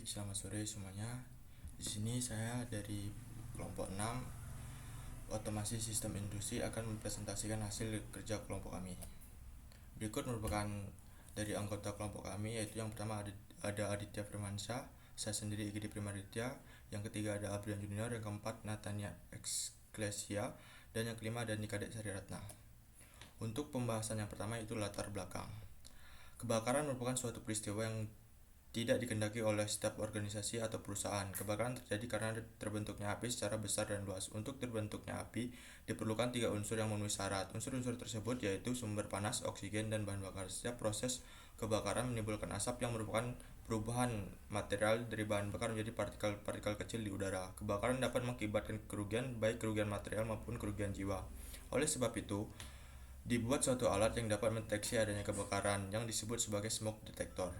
Baik, selamat sore semuanya. Di sini saya dari kelompok 6 Otomasi Sistem Industri akan mempresentasikan hasil kerja kelompok kami. Berikut merupakan dari anggota kelompok kami, yaitu yang pertama ada Aditya Firmansyah, saya sendiri Igede Primaditya, yang ketiga ada Abrian Junior, yang keempat Natania Exclesia, dan yang kelima ada Nikadek Sariratna. Untuk pembahasan yang pertama itu latar belakang. Kebakaran merupakan suatu peristiwa yang tidak dikehendaki oleh setiap organisasi atau perusahaan. Kebakaran terjadi karena terbentuknya api secara besar dan luas. Untuk terbentuknya api, diperlukan 3 unsur yang memenuhi syarat. Unsur-unsur tersebut yaitu sumber panas, oksigen, dan bahan bakar. Setiap proses kebakaran menimbulkan asap yang merupakan perubahan material dari bahan bakar menjadi partikel-partikel kecil di udara. Kebakaran dapat mengakibatkan kerugian, baik kerugian material maupun kerugian jiwa. Oleh sebab itu, dibuat suatu alat yang dapat mendeteksi adanya kebakaran yang disebut sebagai smoke detector.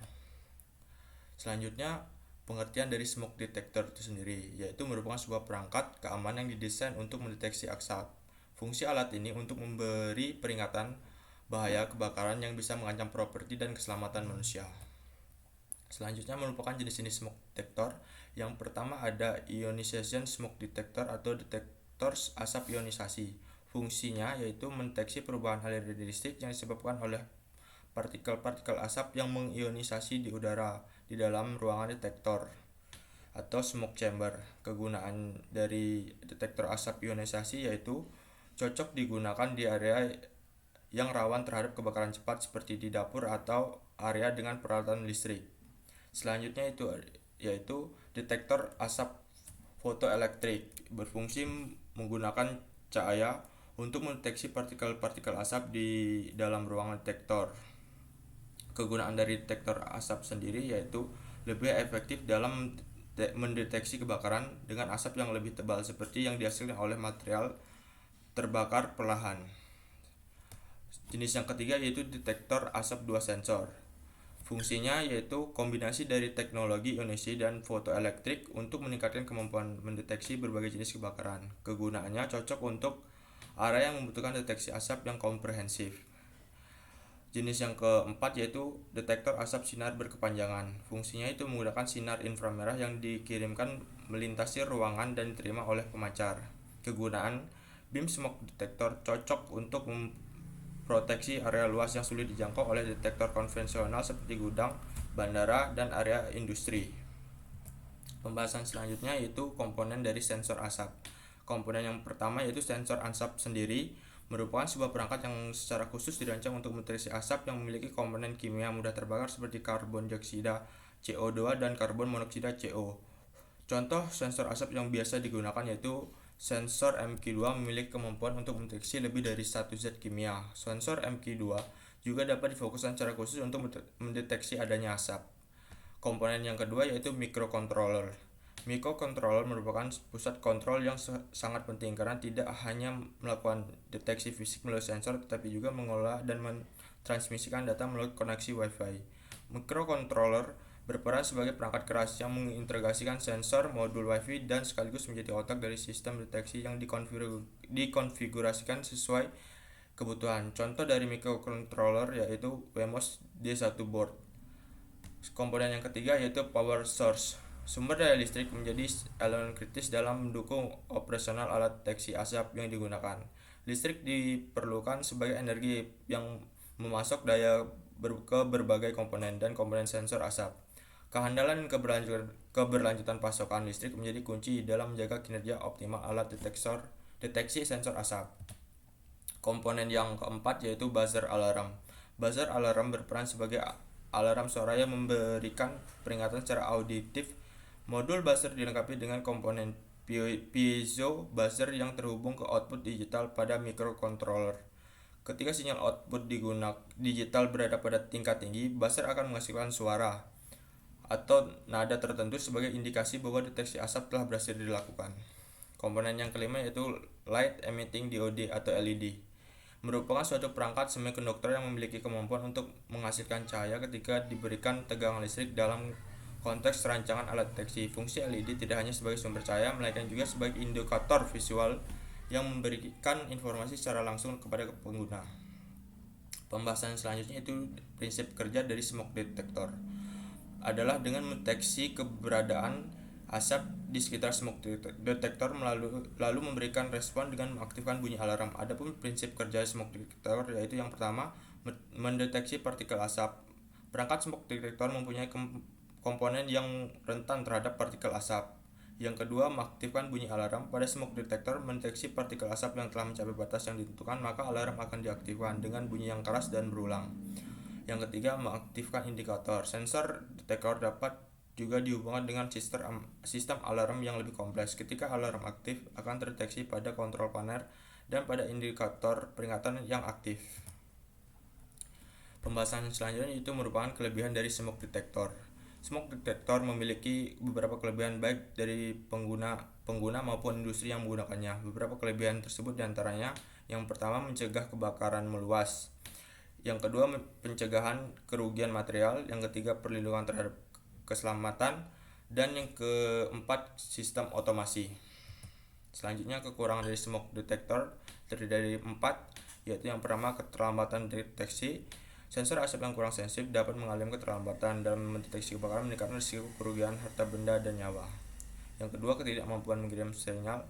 Selanjutnya, pengertian dari smoke detector itu sendiri, yaitu merupakan sebuah perangkat keamanan yang didesain untuk mendeteksi asap. Fungsi alat ini untuk memberi peringatan bahaya kebakaran yang bisa mengancam properti dan keselamatan manusia. Selanjutnya merupakan jenis-jenis smoke detector. Yang pertama ada ionization smoke detector atau detektor asap ionisasi. Fungsinya yaitu mendeteksi perubahan aliran listrik yang disebabkan oleh partikel-partikel asap yang mengionisasi di udara di dalam ruangan detektor atau smoke chamber. Kegunaan dari detektor asap ionisasi yaitu cocok digunakan di area yang rawan terhadap kebakaran cepat seperti di dapur atau area dengan peralatan listrik. Selanjutnya yaitu detektor asap fotoelektrik, berfungsi menggunakan cahaya untuk mendeteksi partikel-partikel asap di dalam ruangan detektor. Kegunaan dari detektor asap sendiri yaitu lebih efektif dalam mendeteksi kebakaran dengan asap yang lebih tebal seperti yang dihasilkan oleh material terbakar perlahan. Jenis yang ketiga yaitu detektor asap dua sensor. Fungsinya yaitu kombinasi dari teknologi ionisasi dan fotoelektrik untuk meningkatkan kemampuan mendeteksi berbagai jenis kebakaran. Kegunaannya cocok untuk area yang membutuhkan deteksi asap yang komprehensif. Jenis yang keempat yaitu detektor asap sinar berkepanjangan. Fungsinya itu menggunakan sinar inframerah yang dikirimkan melintasi ruangan dan diterima oleh pemancar. Kegunaan beam smoke detector cocok untuk memproteksi area luas yang sulit dijangkau oleh detektor konvensional seperti gudang, bandara, dan area industri. Pembahasan selanjutnya yaitu komponen dari sensor asap. Komponen yang pertama yaitu sensor asap sendiri, merupakan sebuah perangkat yang secara khusus dirancang untuk mendeteksi asap yang memiliki komponen kimia mudah terbakar seperti karbon dioksida CO2 dan karbon monoksida CO. Contoh sensor asap yang biasa digunakan yaitu sensor MQ2 memiliki kemampuan untuk mendeteksi lebih dari 1 zat kimia. Sensor MQ2 juga dapat difokuskan secara khusus untuk mendeteksi adanya asap. Komponen yang kedua yaitu microcontroller. Microcontroller merupakan pusat kontrol yang sangat penting karena tidak hanya melakukan deteksi fisik melalui sensor tetapi juga mengolah dan mentransmisikan data melalui koneksi Wi-Fi. Microcontroller berperan sebagai perangkat keras yang mengintegrasikan sensor, modul Wi-Fi dan sekaligus menjadi otak dari sistem deteksi yang dikonfigurasikan sesuai kebutuhan. Contoh dari microcontroller yaitu Wemos D1 board. Komponen yang ketiga yaitu power source. Sumber daya listrik menjadi elemen kritis dalam mendukung operasional alat deteksi asap yang digunakan. Listrik diperlukan sebagai energi yang memasok daya ke berbagai komponen dan komponen sensor asap. Kehandalan dan keberlanjutan pasokan listrik menjadi kunci dalam menjaga kinerja optimal alat deteksi sensor asap. Komponen yang keempat yaitu buzzer alarm. Buzzer alarm berperan sebagai alarm suara yang memberikan peringatan secara auditif. Modul buzzer dilengkapi dengan komponen piezo buzzer yang terhubung ke output digital pada microcontroller. Ketika sinyal output digital berada pada tingkat tinggi, buzzer akan menghasilkan suara atau nada tertentu sebagai indikasi bahwa deteksi asap telah berhasil dilakukan. Komponen yang kelima yaitu light emitting diode atau LED. Merupakan suatu perangkat semikonduktor yang memiliki kemampuan untuk menghasilkan cahaya ketika diberikan tegangan listrik dalam konteks rancangan alat deteksi. Fungsi LED tidak hanya sebagai sumber cahaya, melainkan juga sebagai indikator visual yang memberikan informasi secara langsung kepada pengguna. Pembahasan selanjutnya itu prinsip kerja dari smoke detector. adalah dengan mendeteksi keberadaan asap di sekitar smoke detector lalu memberikan respon dengan mengaktifkan bunyi alarm. Adapun prinsip kerja smoke detector yaitu yang pertama, mendeteksi partikel asap. Perangkat smoke detector mempunyai komponen yang rentan terhadap partikel asap. Yang kedua, mengaktifkan bunyi alarm. Pada smoke detector mendeteksi partikel asap yang telah mencapai batas yang ditentukan, maka alarm akan diaktifkan dengan bunyi yang keras dan berulang. Yang ketiga, mengaktifkan indikator. Sensor detektor dapat juga dihubungkan dengan sistem alarm yang lebih kompleks. Ketika alarm aktif, akan terdeteksi pada kontrol panel dan pada indikator peringatan yang aktif. Pembahasan selanjutnya itu merupakan kelebihan dari smoke detector. Smoke detector memiliki beberapa kelebihan baik dari pengguna maupun industri yang menggunakannya. Beberapa kelebihan tersebut diantaranya, yang pertama, mencegah kebakaran meluas. Yang kedua, pencegahan kerugian material. Yang ketiga, perlindungan terhadap keselamatan. Dan yang keempat, sistem otomasi. Selanjutnya, kekurangan dari smoke detector terdiri dari 4, yaitu yang pertama, keterlambatan deteksi. Sensor asap yang kurang sensitif dapat mengalami keterlambatan dalam mendeteksi kebakaran, meningkatkan risiko kerugian harta benda dan nyawa. Yang kedua, ketidakmampuan mengirim sinyal.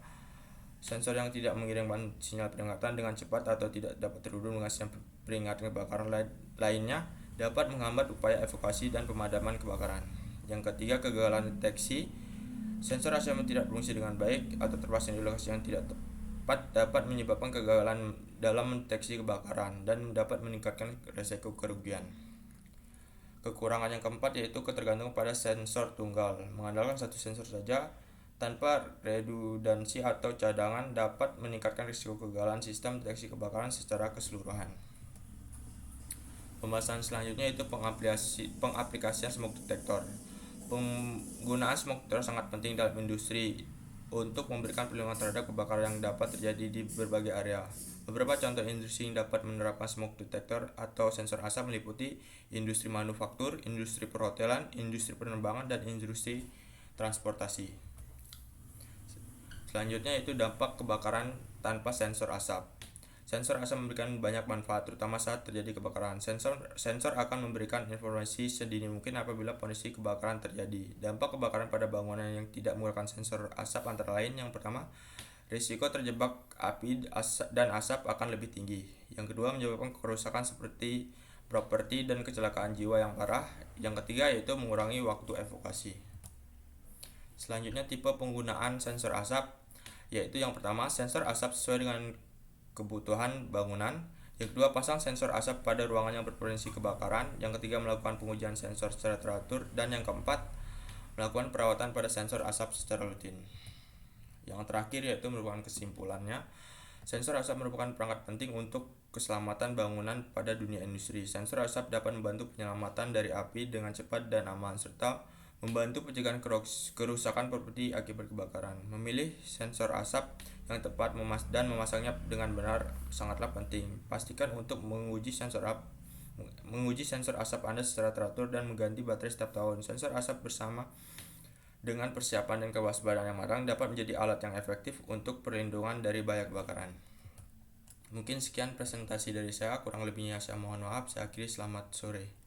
Sensor yang tidak mengirimkan sinyal peringatan dengan cepat atau tidak dapat terhubung dengan sinyal peringatan kebakaran lainnya dapat menghambat upaya evakuasi dan pemadaman kebakaran. Yang ketiga, kegagalan deteksi. Sensor asap yang tidak berfungsi dengan baik atau terpasang di lokasi yang tidak tepat dapat menyebabkan kegagalan dalam mendeteksi kebakaran dan dapat meningkatkan risiko kerugian. Kekurangan yang keempat yaitu ketergantungan pada sensor tunggal. Mengandalkan satu sensor saja tanpa redundansi atau cadangan dapat meningkatkan risiko kegagalan sistem deteksi kebakaran secara keseluruhan. Pembahasan selanjutnya itu pengaplikasian smoke detector. Penggunaan smoke detector sangat penting dalam industri untuk memberikan perlindungan terhadap kebakaran yang dapat terjadi di berbagai area. Beberapa contoh industri yang dapat menerapkan smoke detector atau sensor asap meliputi industri manufaktur, industri perhotelan, industri penerbangan, dan industri transportasi. Selanjutnya itu dampak kebakaran tanpa sensor asap. Sensor asap memberikan banyak manfaat, terutama saat terjadi kebakaran. Sensor akan memberikan informasi sedini mungkin apabila kondisi kebakaran terjadi. Dampak kebakaran pada bangunan yang tidak menggunakan sensor asap antara lain, yang pertama, risiko terjebak api dan asap akan lebih tinggi. Yang kedua, menyebabkan kerusakan seperti properti dan kecelakaan jiwa yang parah. Yang ketiga, yaitu mengurangi waktu evakuasi. Selanjutnya, tipe penggunaan sensor asap, yaitu yang pertama, sensor asap sesuai dengan kebutuhan bangunan. Yang kedua, pasang sensor asap pada ruangan yang berpotensi kebakaran. Yang ketiga, melakukan pengujian sensor secara teratur. Dan yang keempat, melakukan perawatan pada sensor asap secara rutin. Yang terakhir yaitu merupakan kesimpulannya, sensor asap merupakan perangkat penting untuk keselamatan bangunan pada dunia industri. Sensor asap dapat membantu penyelamatan dari api dengan cepat dan aman, serta membantu pencegahan kerusakan properti akibat kebakaran. Memilih sensor asap yang tepat dan memasangnya dengan benar sangatlah penting. Pastikan untuk menguji sensor asap Anda secara teratur dan mengganti baterai setiap tahun. Sensor asap bersama dengan persiapan dan kewaspadaan yang matang dapat menjadi alat yang efektif untuk perlindungan dari bahaya kebakaran. Mungkin sekian presentasi dari saya, kurang lebihnya saya mohon maaf. Saya akhiri, selamat sore.